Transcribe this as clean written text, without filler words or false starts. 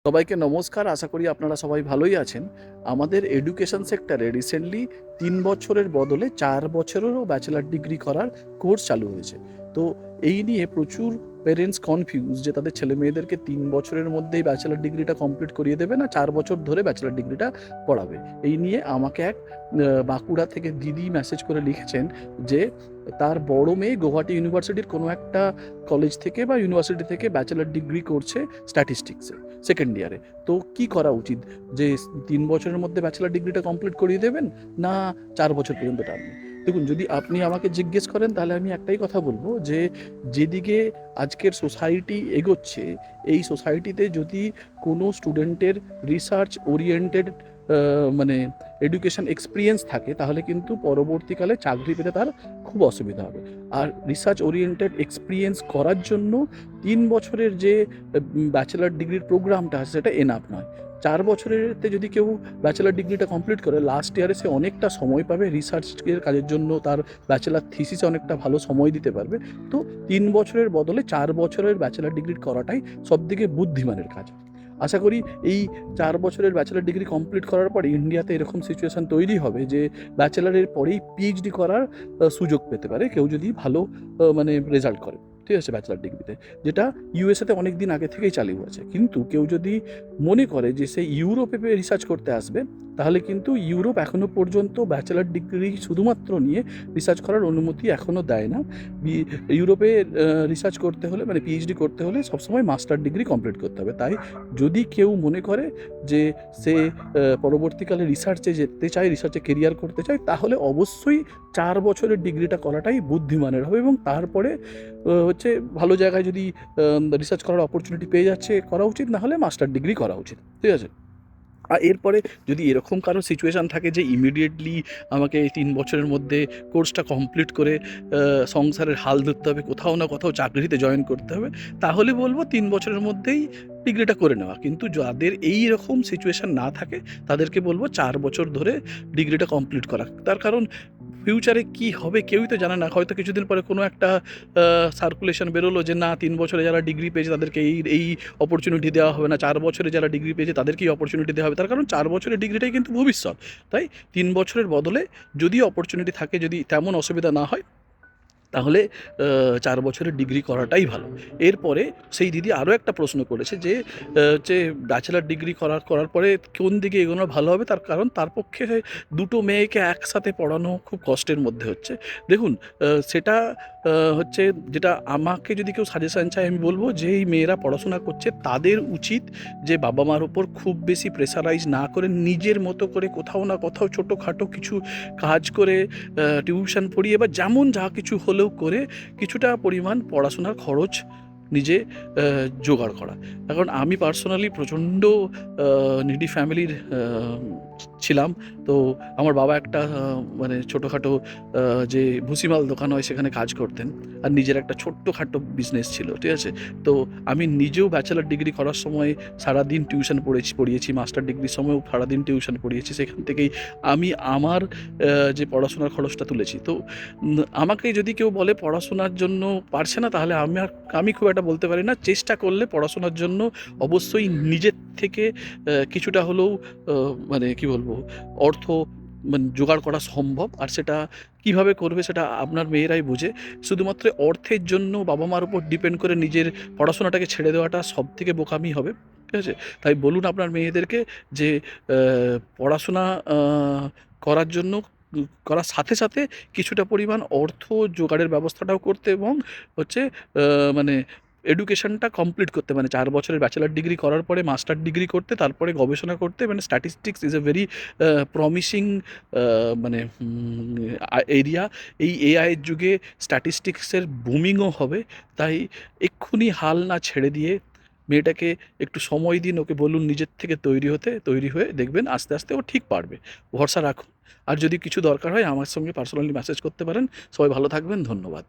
সবাইকে নমস্কার। আশা করি আপনারা সবাই ভালোই আছেন। আমাদের এডুকেশন সেক্টরে রিসেন্টলি ৩ বছরের বদলে ৪ বছরেরও ব্যাচেলর ডিগ্রি করার কোর্স চালু হয়েছে। তো এই নিয়ে প্রচুর পেরেন্টস কনফিউজ যে তাদের ছেলেমেয়েদেরকে ৩ বছরের মধ্যেই ব্যাচেলর ডিগ্রিটা কমপ্লিট করিয়ে দেবে না ৪ বছর ধরে ব্যাচেলর ডিগ্রিটা পড়াবে। এই নিয়ে আমাকে এক বাঁকুড়া থেকে দিদি মেসেজ করে লিখেছেন যে তার বড় মেয়ে গৌহাটি ইউনিভার্সিটির কোনো একটা কলেজ থেকে বা ইউনিভার্সিটি থেকে ব্যাচেলর ডিগ্রি করছে স্ট্যাটিস্টিক্সে সেকেন্ড ইয়ারে। তো কি করা উচিত? যে ৩ বছরের মধ্যে ব্যাচেলর ডিগ্রিটা কমপ্লিট করিয়ে দেবেন না ৪ বছর পর্যন্ত টানবেন? দেখুন, যদি আপনি আমাকে জিজ্ঞেস করেন তাহলে আমি একটাই কথা বলবো যে যেদিকে আজকের সোসাইটি এগোচ্ছে, এই সোসাইটিতে যদি কোনো স্টুডেন্টের রিসার্চ ওরিয়েন্টেড মানে এডুকেশন এক্সপিরিয়েন্স থাকে তাহলে কিন্তু পরবর্তীকালে চাকরি পেতে তার খুব অসুবিধা হবে। আর রিসার্চ ওরিয়েন্টেড এক্সপিরিয়েন্স করার জন্য ৩ বছরের যে ব্যাচেলর ডিগ্রির প্রোগ্রামটা আছে সেটা এনাফ নয়। ৪ বছরেরতে যদি কেউ ব্যাচেলর ডিগ্রিটা কমপ্লিট করে লাস্ট ইয়ারে সে অনেকটা সময় পাবে রিসার্চের কাজের জন্য, তার ব্যাচেলর থিসিসে অনেকটা ভালো সময় দিতে পারবে। তো ৩ বছরের বদলে ৪ বছরের ব্যাচেলর ডিগ্রি করাটাই সবথেকে বুদ্ধিমানের কাজ। আশা করি এই ৪ বছরের ব্যাচেলর ডিগ্রি কমপ্লিট করার পরে ইন্ডিয়াতে এরকম সিচুয়েশন তৈরি হবে যে ব্যাচেলরের পরেই পিএইচডি করার সুযোগ পেতে পারে কেউ যদি ভালো মানে রেজাল্ট করে। ঠিক আছে? ব্যাচেলর ডিগ্রিতে, যেটা ইউএসএতে অনেক দিন আগে থেকেই চালু আছে। কিন্তু কেউ যদি মনে করে যে সে ইউরোপে রিসার্চ করতে আসবে, তাহলে কিন্তু ইউরোপ এখনও পর্যন্ত ব্যাচেলর ডিগ্রি শুধুমাত্র নিয়ে রিসার্চ করার অনুমতি এখনও দেয় না। ইউরোপে রিসার্চ করতে হলে মানে পিএইচডি করতে হলে সবসময় মাস্টার ডিগ্রি কমপ্লিট করতে হবে। তাই যদি কেউ মনে করে যে সে পরবর্তীকালে রিসার্চে যেতে চায়, রিসার্চে কেরিয়ার করতে চায়, তাহলে অবশ্যই ৪ বছরের ডিগ্রিটা করাটাই বুদ্ধিমানের হবে এবং তারপরে হচ্ছে ভালো জায়গায় যদি রিসার্চ করার অপরচুনিটি পেয়ে যাচ্ছে করা উচিত, না হলে মাস্টার ডিগ্রি করা উচিত। ঠিক আছে? আর এরপরে যদি এরকম কারো সিচুয়েশান থাকে যে ইমিডিয়েটলি আমাকে এই ৩ বছরের মধ্যে কোর্সটা কমপ্লিট করে সংসারের হাল ধরতে হবে, কোথাও না কোথাও চাকরিতে জয়েন করতে হবে, তাহলে বলবো ৩ বছরের মধ্যেই ডিগ্রিটা করে নেওয়া। কিন্তু যাদের এই রকম সিচুয়েশান না থাকে তাদেরকে বলবো ৪ বছর ধরে ডিগ্রিটা কমপ্লিট করা। তার কারণ ফিউচারে কী হবে কেউই তো জানে না। হয়তো কিছুদিন পরে কোনো একটা সার্কুলেশন বেরোলো যে না, ৩ বছরে যারা ডিগ্রি পেয়েছে তাদেরকে এই অপরচুনিটি দেওয়া হবে না, ৪ বছরে যারা ডিগ্রি পেয়েছে তাদেরকেই অপরচুনিটি দেওয়া হবে। তার কারণ ৪ বছরের ডিগ্রিটাই কিন্তু ভবিষ্যৎ। তাই ৩ বছরের বদলে যদি অপরচুনিটি থাকে, যদি তেমন অসুবিধা না হয়, তাহলে ৪ বছরের ডিগ্রি করাটাই ভালো। এরপরে সেই দিদি আরও একটা প্রশ্ন করেছে যে হচ্ছে ব্যাচেলর ডিগ্রি করার পরে কোন দিকে এগোনো ভালো হবে? তার কারণ তার পক্ষে দুটো মেয়েকে একসাথে পড়ানো খুব কষ্টের মধ্যে হচ্ছে। দেখুন, সেটা হচ্ছে যেটা আমাকে যদি কেউ সাজেশান চায় আমি বলব যে এই মেয়েরা পড়াশোনা করছে তাদের উচিত যে বাবা মার ওপর খুব বেশি প্রেশারাইজ না করে নিজের মতো করে কোথাও না কোথাও ছোটোখাটো কিছু কাজ করে টিউশন পড়িয়ে বা যেমন যা কিছু হলেও করে কিছুটা পরিমাণ পড়াশোনার খরচ নিজে জোগাড় করা। এখন আমি পার্সোনালি প্রচণ্ড নিডি ফ্যামিলির ছিলাম। তো আমার বাবা একটা মানে ছোটোখাটো যে ভুসিমাল দোকান হয় সেখানে কাজ করতেন, আর নিজের একটা ছোট্টখাটো বিজনেস ছিল। ঠিক আছে? তো আমি নিজেও ব্যাচেলর ডিগ্রি করার সময় সারাদিন টিউশন পড়িয়েছি, মাস্টার ডিগ্রির সময়ও সারাদিন টিউশন পড়িয়েছি। সেখান থেকেই আমি আমার যে পড়াশোনার খরচটা তুলেছি। তো আমাকে যদি কেউ বলে পড়াশোনার জন্য পারছে না, তাহলে আমি খুব একটা বলতে পারি না। চেষ্টা করলে পড়াশোনার জন্য অবশ্যই নিজের থেকে কিছুটা হলেও মানে কি বলবো, অর্থ মানে জোগাড় করা সম্ভব। আর সেটা কিভাবে করবে সেটা আপনার মেয়েরাই বোঝে। শুধুমাত্র অর্থের জন্য বাবা মার উপর ডিপেন্ড করে নিজের পড়াশোনাটাকে ছেড়ে দেওয়াটা সবথেকে বোকামি হবে। ঠিক আছে? তাই বলুন আপনার মেয়েদেরকে যে পড়াশোনা করার জন্য করার সাথে সাথে কিছুটা পরিমাণ অর্থ জোগাড়ের ব্যবস্থাটাও করতে এবং হচ্ছে মানে এডুকেশনটা কমপ্লিট করতে, মানে ৪ বছরের ব্যাচেলর ডিগ্রি করার পরে মাস্টার ডিগ্রি করতে, তারপরে গবেষণা করতে। মানে statistics is a very promising মানে এরিয়া। এই এআইয়ের যুগে স্ট্যাটিস্টিক্সের বুমিংও হবে। তাই এক্ষুনি হাল না ছেড়ে দিয়ে মেয়েটাকে একটু সময় দিন, ওকে বলুন নিজের থেকে তৈরি হয়ে দেখবেন আস্তে আস্তে ও ঠিক পারবে। ভরসা রাখুন। আর যদি কিছু দরকার হয় আমার সঙ্গে পার্সোনালি মেসেজ করতে পারেন। সবাই ভালো থাকবেন। ধন্যবাদ।